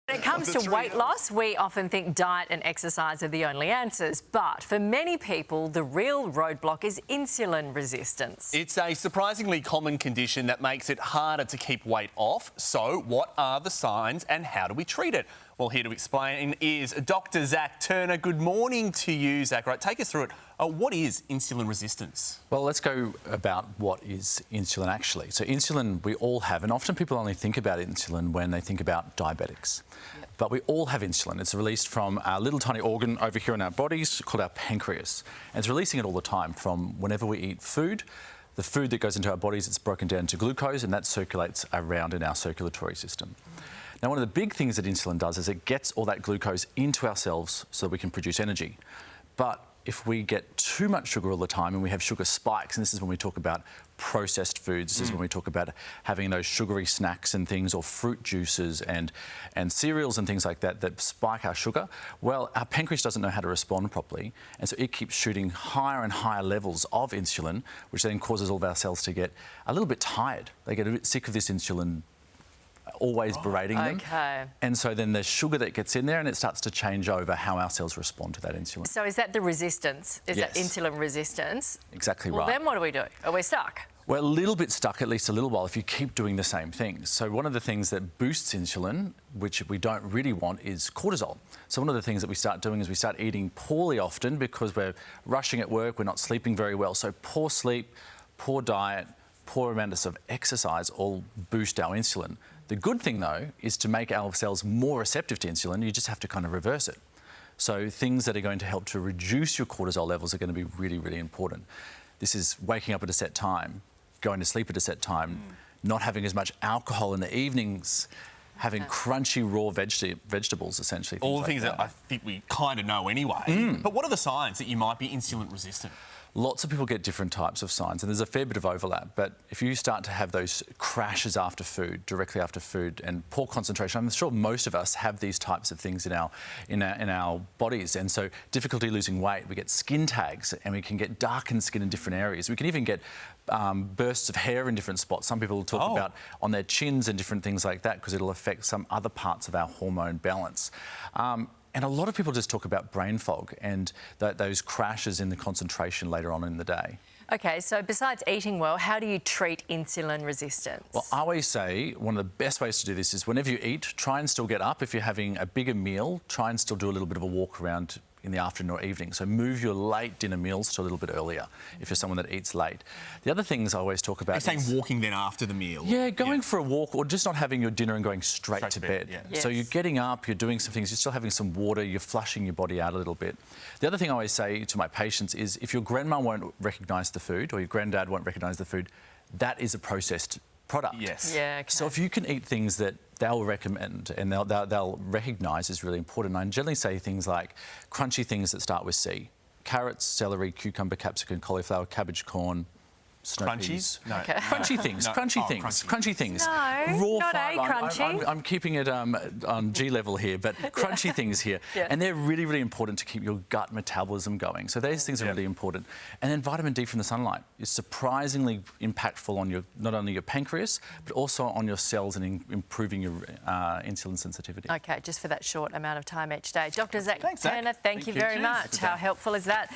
When it comes to weight loss, we often think diet and exercise are the only answers. But for many people, the real roadblock is insulin resistance. It's a surprisingly common condition that makes it harder to keep weight off. So what are the signs and how do we treat it? Well, here to explain is Dr. Zach Turner. Good morning to you, Zach. Right, take us through it. What is insulin resistance? Well, let's go about what is insulin actually. So insulin we all have, and often people only think about insulin when they think about diabetics. Yep. But we all have insulin. It's released from our little tiny organ over here in our bodies called our pancreas. And it's releasing it all the time from whenever we eat food. The food that goes into our bodies, it's broken down to glucose, and that circulates around in our circulatory system. Now, one of the big things that insulin does is it gets all that glucose into our cells so that we can produce energy. But if we get too much sugar all the time and we have sugar spikes, and this is when we talk about processed foods, this is when we talk about having those sugary snacks and things, or fruit juices and cereals and things like that that spike our sugar, well, our pancreas doesn't know how to respond properly, and so it keeps shooting higher and higher levels of insulin, which then causes all of our cells to get a little bit tired. They get a bit sick of this insulin always berating them. Okay. And so then there's sugar that gets in there and it starts to change over how our cells respond to that insulin. So is that the resistance? Is Yes. that insulin resistance? Exactly Well, right. then what do we do? Are we stuck? We're a little bit stuck, at least a little while, if you keep doing the same things. So one of the things that boosts insulin, which we don't really want, is cortisol. So one of the things that we start doing is we start eating poorly often because we're rushing at work, we're not sleeping very well. So poor sleep, poor diet, poor amounts of exercise all boost our insulin. The good thing, though, is to make our cells more receptive to insulin, you just have to kind of reverse it. So things that are going to help to reduce your cortisol levels are going to be really, really important. This is waking up at a set time, going to sleep at a set time, not having as much alcohol in the evenings, having crunchy raw vegetables, essentially. All the things that I think we kind of know anyway. But what are the signs that you might be insulin resistant? Lots of people get different types of signs, and there's a fair bit of overlap. But if you start to have those crashes after food, directly after food, and poor concentration, I'm sure most of us have these types of things in our bodies. And so difficulty losing weight, we get skin tags, and we can get darkened skin in different areas. We can even get bursts of hair in different spots. Some people will talk about on their chins and different things like that because it'll affect some other parts of our hormone balance. And a lot of people just talk about brain fog and those crashes in the concentration later on in the day. Okay, so besides eating well, how do you treat insulin resistance? Well, I always say one of the best ways to do this is whenever you eat, try and still get up. If you're having a bigger meal, try and still do a little bit of a walk around in the afternoon or evening. So move your late dinner meals to a little bit earlier if you're someone that eats late. The other things I always talk about You're saying walking then after the meal? Yeah, going for a walk or just not having your dinner and going straight to bed. Yeah. Yes. So you're getting up, you're doing some things, you're still having some water, you're flushing your body out a little bit. The other thing I always say to my patients is if your grandma won't recognise the food or your granddad won't recognise the food, that is a processed product. Yes. Yeah, okay. So if you can eat things that they'll recommend and they'll recognise is really important. I generally say things like crunchy things that start with C. Carrots, celery, cucumber, capsicum, cauliflower, cabbage, corn, snow peas. Crunchies? No. Okay. Crunchy things, No. crunchy Oh, things, crunchy. crunchy things. No, Raw not fibre. crunchy. I'm keeping it on G level here, but crunchy things here. Yeah. And they're really, really important to keep your gut metabolism going. So those things are really important. And then vitamin D from the sunlight is surprisingly impactful on not only your pancreas, but also on your cells and improving your insulin sensitivity. Okay, just for that short amount of time each day. Dr. Zach Thanks, Zach. Turner, thank you very much. How helpful is that?